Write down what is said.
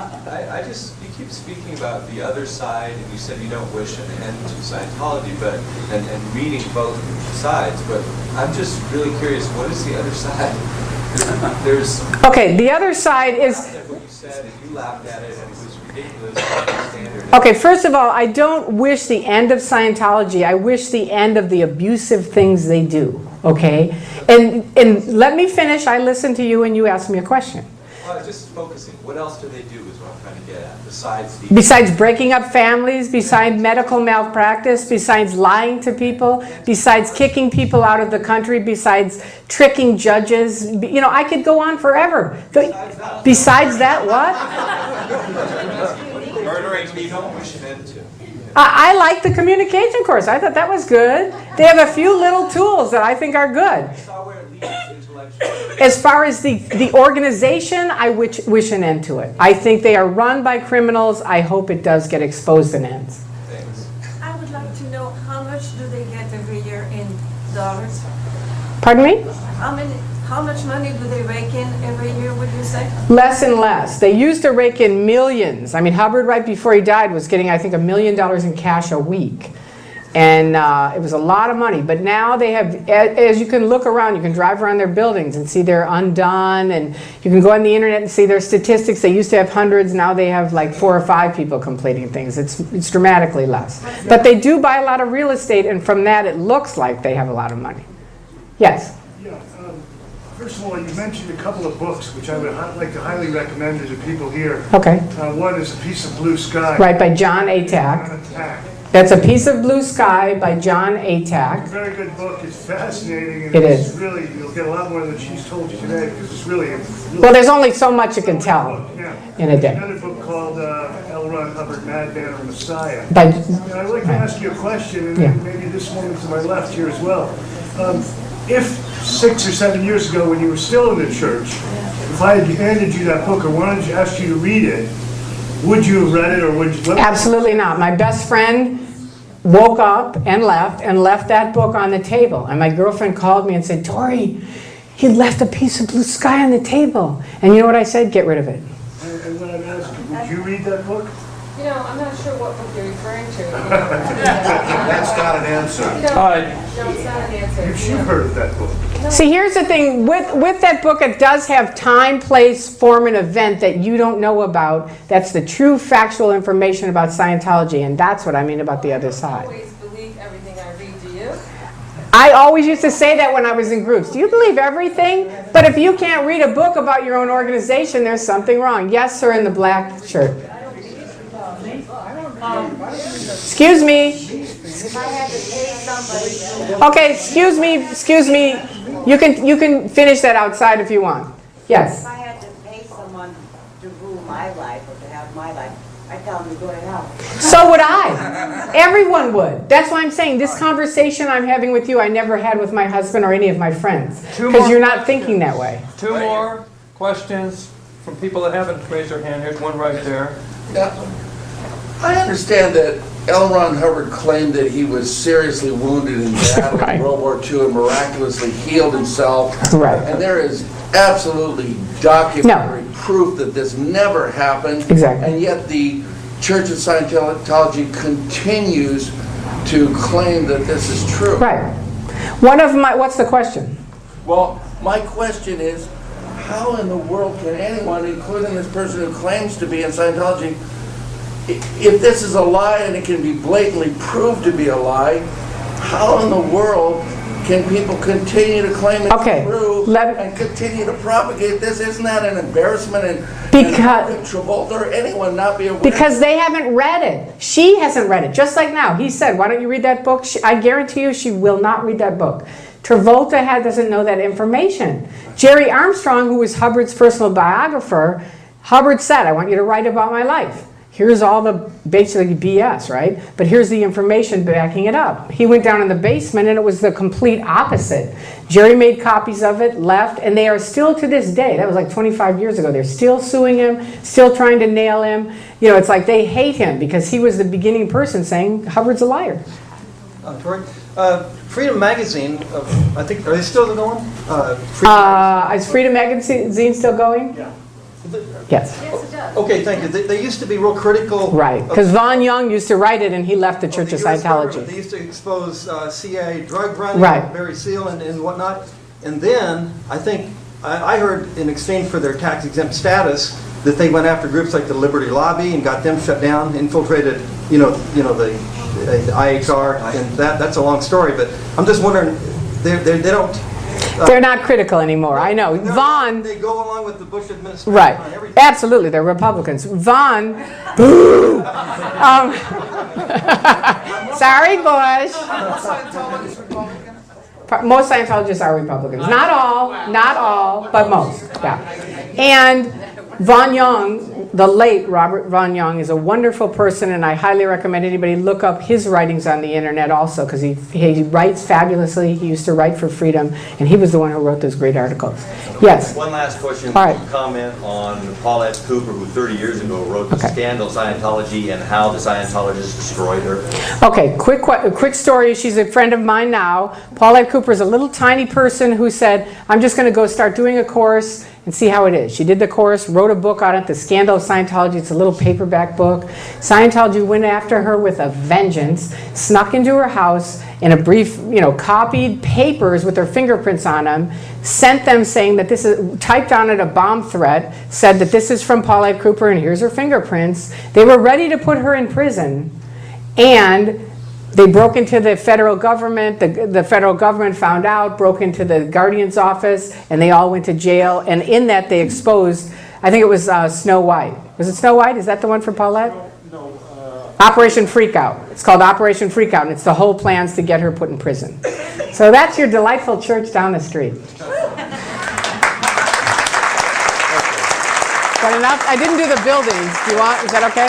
I just, you keep speaking about the other side, and you said you don't wish an end to Scientology, but and reading both sides. But I'm just really curious, what is the other side? There's okay. The other side is what you said, and you laughed at it, and it was ridiculous. Standard. okay. First of all, I don't wish the end of Scientology. I wish the end of the abusive things they do. Okay, and let me finish. I listened to you, and you asked me a question. Just focusing. What else do they do is what I'm trying to get at. Besides breaking up families, besides medical malpractice, besides lying to people, besides kicking people out of the country, besides tricking judges. You know, I could go on forever. Besides that, what? Murdering people, we should end to. I like the communication course. I thought that was good. They have a few little tools that I think are good. As far as the organization, I wish an end to it. I think they are run by criminals. I hope it does get exposed and ends. Thanks. I would like to know, how much do they get every year in dollars? Pardon me? How much money do they rake in every year, would you say? Less and less. They used to rake in millions. I mean, Hubbard, right before he died, was getting, I think, $1 million in cash a week. And it was a lot of money. But now they have, as you can look around, you can drive around their buildings and see they're undone. And you can go on the internet and see their statistics. They used to have hundreds. Now they have like 4 or 5 people completing things. It's dramatically less. But they do buy a lot of real estate. And from that, it looks like they have a lot of money. Yes? Yeah. First of all, you mentioned a couple of books, which I would like to highly recommend to the people here. Okay. One is A Piece of Blue Sky. Right, by John Atack. That's A Piece of Blue Sky by John Atack. It's a very good book. It's fascinating. And it is. Really, you'll get a lot more than she's told you today, because it's really well, there's only so much you can tell in a day. Another book called Ron Hubbard, Madman or Messiah. By, and I'd like to ask you a question, and maybe this woman to my left here as well. If 6 or 7 years ago, when you were still in the church, if I had handed you that book or wanted to ask you to read it, would you have read it, or would you? Absolutely not. My best friend woke up and left that book on the table. And my girlfriend called me and said, "Tory, he left A Piece of Blue Sky on the table." And you know what I said? Get rid of it. And when I'm asking, would you read that book? You know, I'm not sure what book you're referring to. That's not an answer. No, it's not an answer. You've heard of that book. See, here's the thing. With that book, it does have time, place, form, and event that you don't know about. That's the true factual information about Scientology, and that's what I mean about the other side. I always believe everything I read, do you? I always used to say that when I was in groups. Do you believe everything? But if you can't read a book about your own organization, there's something wrong. Yes, sir, in the black shirt. Excuse me. If I had to pay somebody. Okay, excuse me. You can finish that outside if you want. Yes. If I had to pay someone to rule my life or to have my life, I'd tell them to go to hell. So would I. Everyone would. That's why I'm saying this conversation I'm having with you, I never had with my husband or any of my friends. Because you're not thinking that way. 2 more questions from people that haven't raised their hand. Here's one right there. Yeah. I understand that L. Ron Hubbard claimed that he was seriously wounded in battle Right. in World War II and miraculously healed himself. Right. And there is absolutely documentary proof that this never happened. Exactly. And yet the Church of Scientology continues to claim that this is true. Right. What's the question? Well, my question is, how in the world can anyone, including this person who claims to be in Scientology, if this is a lie and it can be blatantly proved to be a lie, how in the world can people continue to claim it's true and continue to propagate this? Isn't that an embarrassment? And Travolta or anyone not be aware? Because they haven't read it. She hasn't read it. Just like now. He said, why don't you read that book? I guarantee you she will not read that book. Travolta doesn't know that information. Jerry Armstrong, who was Hubbard's personal biographer, Hubbard said, I want you to write about my life. Here's all the basically BS, right? But here's the information backing it up. He went down in the basement and it was the complete opposite. Jerry made copies of it, left, and they are still to this day, that was like 25 years ago, they're still suing him, still trying to nail him. You know, it's like they hate him because he was the beginning person saying Hubbard's a liar. Tory, Freedom Magazine, I think, are they still going? Is Freedom Magazine still going? Yeah. Yes. Yes, it does. Okay, thank you. They used to be real critical. Right, of- because Von Young used to write it and he left the of Church of US government. Scientology. They used to expose CIA drug running, Right. Barry Seal and whatnot. And then, I think, I heard in exchange for their tax-exempt status, that they went after groups like the Liberty Lobby and got them shut down, infiltrated, the IHR, and that's a long story, but I'm just wondering, they don't... They're not critical anymore, I know. Von, They go along with the Bush administration right, on everything. absolutely, they're Republicans. Von, boo! Sorry, Bush. Most Scientologists are Republicans. Not all, but most, yeah. And Von Young, the late Robert Von Young, is a wonderful person, and I highly recommend anybody look up his writings on the internet also, because he writes fabulously. He used to write for Freedom, and he was the one who wrote those great articles. Yes? One last question. All right. Can you comment on Paulette Cooper, who 30 years ago wrote the Okay. Scandal Scientology and how the Scientologists destroyed her? Okay, quick story. She's a friend of mine now. Paulette Cooper is a little tiny person who said, I'm just going to go start doing a course and see how it is. She did the course, wrote a book on it, The Scandal of Scientology. It's a little paperback book. Scientology went after her with a vengeance, snuck into her house in a brief, copied papers with her fingerprints on them, sent them saying that this is, typed on it a bomb threat, said that this is from Paulette Cooper and here's her fingerprints. They were ready to put her in prison, and they broke into the federal government. The federal government found out, broke into the Guardian's office, and they all went to jail. And in that, they exposed, I think it was Snow White. Was it Snow White? Is that the one for Paulette? No. Operation Freakout. It's called Operation Freakout, and it's the whole plans to get her put in prison. So that's your delightful church down the street. Got enough? I didn't do the buildings. Do you want? Is that okay?